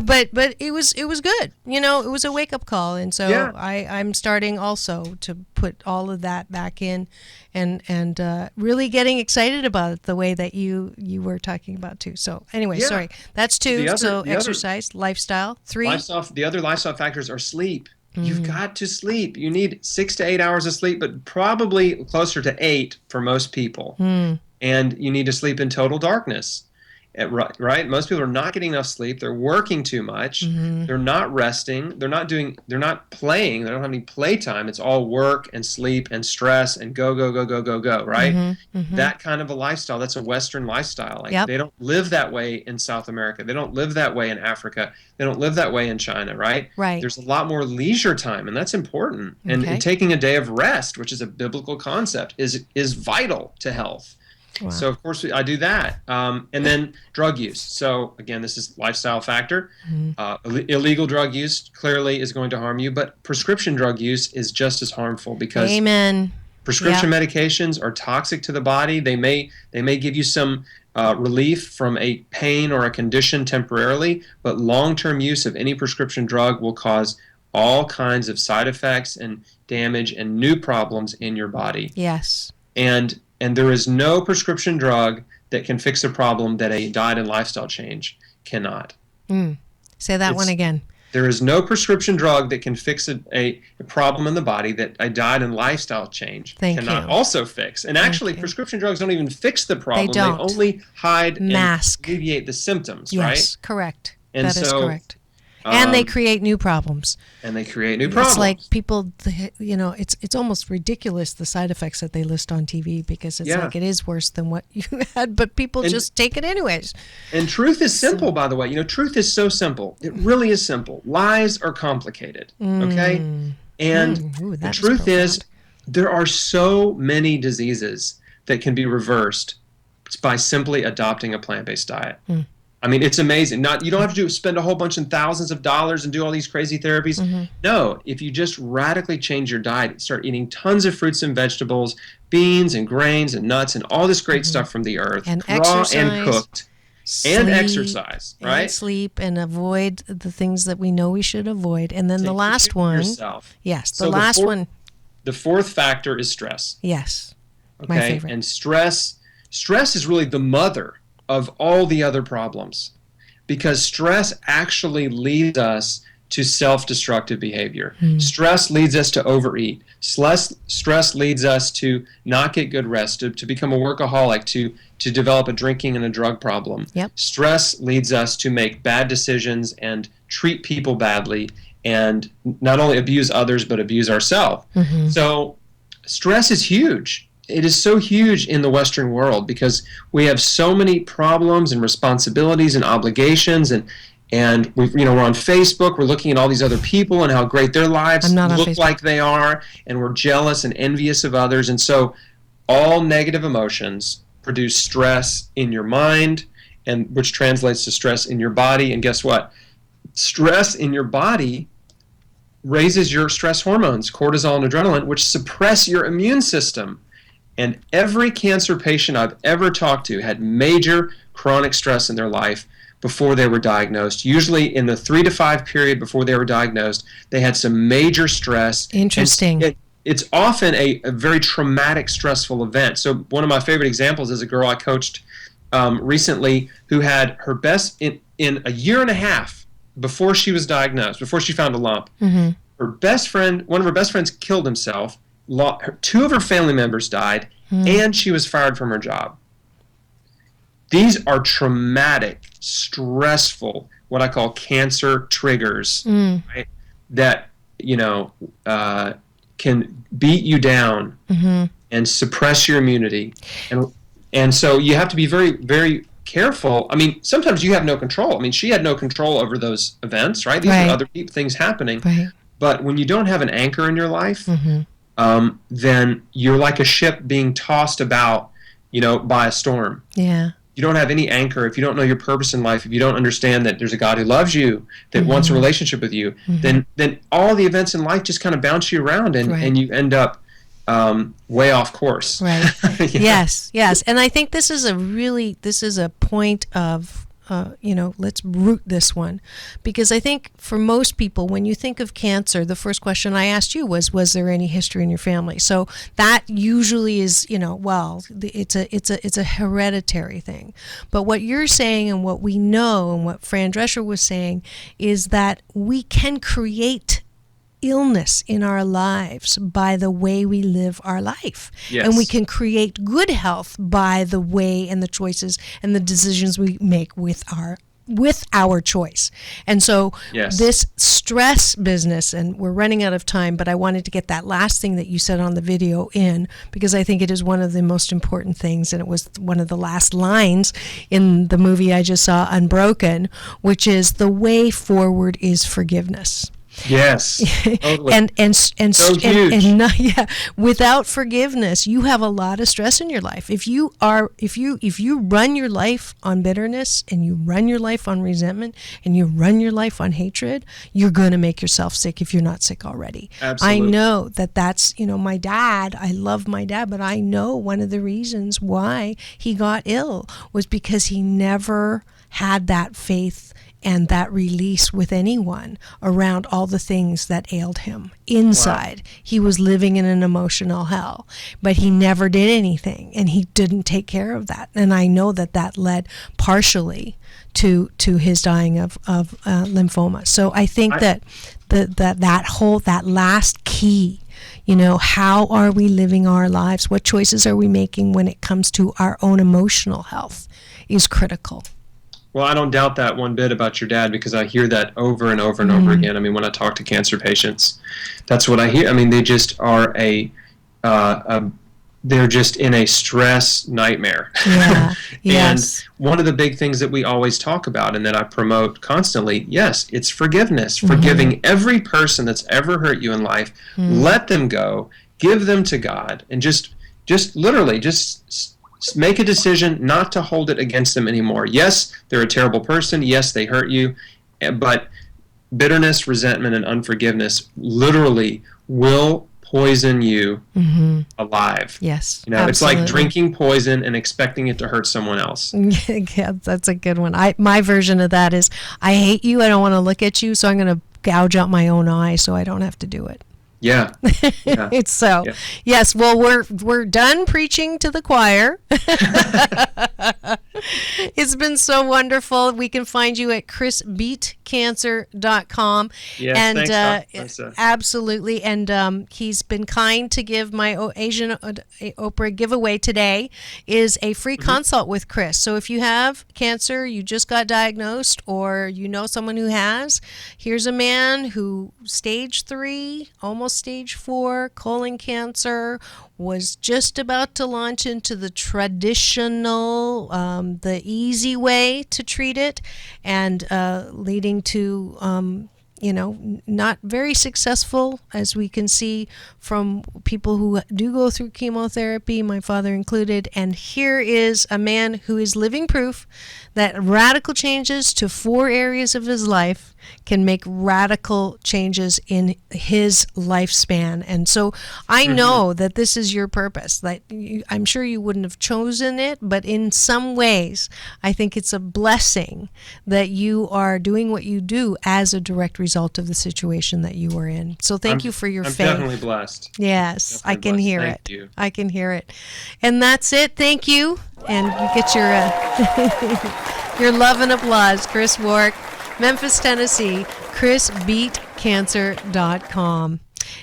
A: but it was good. It was a wake up call, and so I'm starting also to put all of that back in, and really getting excited about it the way that you were talking about too. So anyway, sorry, that's 2. Exercise, lifestyle, 3.
B: The other lifestyle factors are sleep. You've got to sleep. You need 6 to 8 hours of sleep, but probably closer to 8 for most people. And you need to sleep in total darkness. right? Most people are not getting enough sleep. They're working too much. They're not resting. They're not playing. They don't have any playtime. It's all work and sleep and stress and go, go, go, go, go, go, right? That kind of a lifestyle, that's a Western lifestyle. Like they don't live that way in South America. They don't live that way in Africa. They don't live that way in China, right?
A: Right.
B: There's a lot more leisure time, and that's important. And taking a day of rest, which is a biblical concept, is vital to health. Wow. So, of course, I do that. And then drug use. So, again, this is lifestyle factor. Illegal drug use clearly is going to harm you, but prescription drug use is just as harmful because prescription medications are toxic to the body. They may give you some relief from a pain or a condition temporarily, but long-term use of any prescription drug will cause all kinds of side effects and damage and new problems in your body.
A: Yes.
B: And there is no prescription drug that can fix a problem that a diet and lifestyle change cannot.
A: Say that one again.
B: There is no prescription drug that can fix a problem in the body that a diet and lifestyle change cannot also fix. And actually, prescription drugs don't even fix the problem. They only hide and alleviate the symptoms, right?
A: Yes, correct.
B: And
A: that is correct. And they create new problems. It's like people, it's almost ridiculous, the side effects that they list on TV, because it's like it is worse than what you had, but people just take it anyways.
B: And truth is simple, by the way. Truth is so simple. It really is simple. Lies are complicated, okay? And the truth is, there are so many diseases that can be reversed by simply adopting a plant-based diet. I mean, it's amazing. You don't have to spend a whole bunch and thousands of dollars and do all these crazy therapies. No, if you just radically change your diet, start eating tons of fruits and vegetables, beans and grains and nuts and all this great stuff from the earth,
A: and
B: raw
A: exercise,
B: and cooked, and exercise, right?
A: And sleep, and avoid the things that we know we should avoid. And then the last one,
B: the fourth factor is stress.
A: Yes,
B: okay?
A: My favorite.
B: And stress is really the mother of all the other problems, because stress actually leads us to self-destructive behavior. Stress leads us to overeat. Stress leads us to not get good rest, to become a workaholic, to develop a drinking and a drug problem. Stress leads us to make bad decisions and treat people badly, and not only abuse others but abuse ourselves. So stress is huge. It is so huge in the Western world because we have so many problems and responsibilities and obligations, and we're on Facebook, we're looking at all these other people and how great their lives look like they are, and we're jealous and envious of others. And so all negative emotions produce stress in your mind, and which translates to stress in your body. And guess what? Stress in your body raises your stress hormones, cortisol and adrenaline, which suppress your immune system. And every cancer patient I've ever talked to had major chronic stress in their life before they were diagnosed. Usually in the 3 to 5 period before they were diagnosed, they had some major stress.
A: Interesting.
B: It's often a very traumatic, stressful event. So one of my favorite examples is a girl I coached recently who had her best, in a year and a half before she was diagnosed, before she found a lump, her best friend, one of her best friends killed himself. 2 of her family members died, and she was fired from her job. These are traumatic, stressful, what I call cancer triggers, right? That can beat you down and suppress your immunity, and so you have to be very, very careful. I mean, sometimes you have no control. I mean, she had no control over those events, right? These are other things happening. But when you don't have an anchor in your life, then you're like a ship being tossed about, by a storm. You don't have any anchor. If you don't know your purpose in life, if you don't understand that there's a God who loves you, that wants a relationship with you, then all the events in life just kind of bounce you around, and you end up way off course.
A: Yes. And I think this is a point of, let's root this one, because I think for most people, when you think of cancer, the first question I asked you was there any history in your family? So that usually is, it's a hereditary thing. But what you're saying, and what we know, and what Fran Drescher was saying, is that we can create illness in our lives by the way we live our life.
B: Yes.
A: And we can create good health by the way and the choices and the decisions we make with our choice. And so
B: Yes.
A: this stress business, and we're running out of time, but I wanted to get that last thing that you said on the video in, because I think it is one of the most important things, and it was one of the last lines in the movie I just saw, Unbroken, which is the way forward is forgiveness.
B: Yes. Totally.
A: and
B: So huge.
A: without forgiveness, you have a lot of stress in your life. If you run your life on bitterness, and you run your life on resentment, and you run your life on hatred, you're going to make yourself sick if you're not sick already.
B: Absolutely.
A: I know that's, my dad, I love my dad, but I know one of the reasons why he got ill was because he never had that faith and that release with anyone around all the things that ailed him inside. Wow. He was living in an emotional hell, but he never did anything, and he didn't take care of that. And I know that led partially to his dying of lymphoma. So I think that last key, how are we living our lives? What choices are we making when it comes to our own emotional health is critical.
B: Well, I don't doubt that one bit about your dad, because I hear that over and over and over again. I mean, when I talk to cancer patients, that's what I hear. I mean, they just are they're just in a stress nightmare.
A: Yeah. Yes.
B: And one of the big things that we always talk about and that I promote constantly, yes, it's forgiveness. Forgiving every person that's ever hurt you in life. Let them go, give them to God, and just literally make a decision not to hold it against them anymore. Yes, they're a terrible person. Yes, they hurt you. But bitterness, resentment, and unforgiveness literally will poison you alive.
A: Yes,
B: it's like drinking poison and expecting it to hurt someone else.
A: Yeah, that's a good one. My version of that is, I hate you, I don't want to look at you, so I'm going to gouge out my own eye so I don't have to do it.
B: Yeah.
A: It's so. Yeah. Yes, well, we're done preaching to the choir. It's been so wonderful. We can find you at chrisbeatcancer.com.
B: Yes,
A: and
B: thanks,
A: absolutely. And he's been kind to give my Asian Oprah giveaway today is a free consult with Chris. So if you have cancer, you just got diagnosed, or you know someone who has, here's a man who stage 3, almost stage 4 colon cancer, was just about to launch into the traditional, the easy way to treat it, and leading to not very successful, as we can see from people who do go through chemotherapy, my father included. And here is a man who is living proof that radical changes to 4 areas of his life can make radical changes in his lifespan. And so I know that this is your purpose. I'm sure you wouldn't have chosen it, but in some ways, I think it's a blessing that you are doing what you do as a direct result of the situation that you were in. So thank you for your faith.
B: I'm definitely blessed.
A: Yes,
B: Definitely
A: I can hear
B: Thank
A: it.
B: you.
A: I can hear it. And that's it. Thank you. And you get your your love and applause, Chris Wark, Memphis, Tennessee, chrisbeatcancer.com.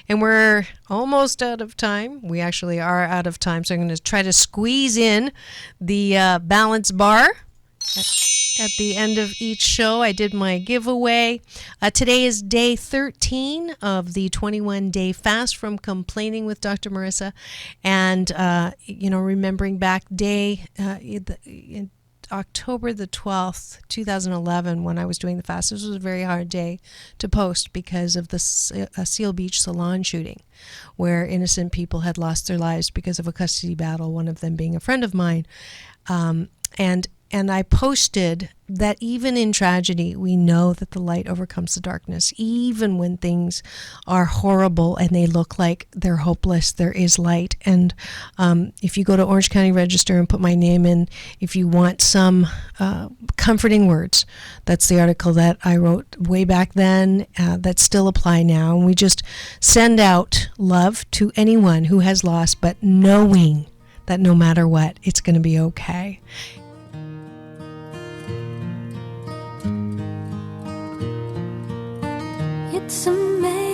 A: And we're almost out of time. We actually are out of time, so I'm going to try to squeeze in the balance bar at the end of each show. I did my giveaway. Today is day 13 of the 21-day fast from complaining with Dr. Marissa. And, remembering back day in October the 12th, 2011, when I was doing the fast. This was a very hard day to post because of the Seal Beach salon shooting, where innocent people had lost their lives because of a custody battle, one of them being a friend of mine. And I posted that even in tragedy, we know that the light overcomes the darkness. Even when things are horrible and they look like they're hopeless, there is light. And if you go to Orange County Register and put my name in, if you want some comforting words, that's the article that I wrote way back then that still apply now. And we just send out love to anyone who has lost, but knowing that no matter what, it's going to be okay.
D: It's amazing.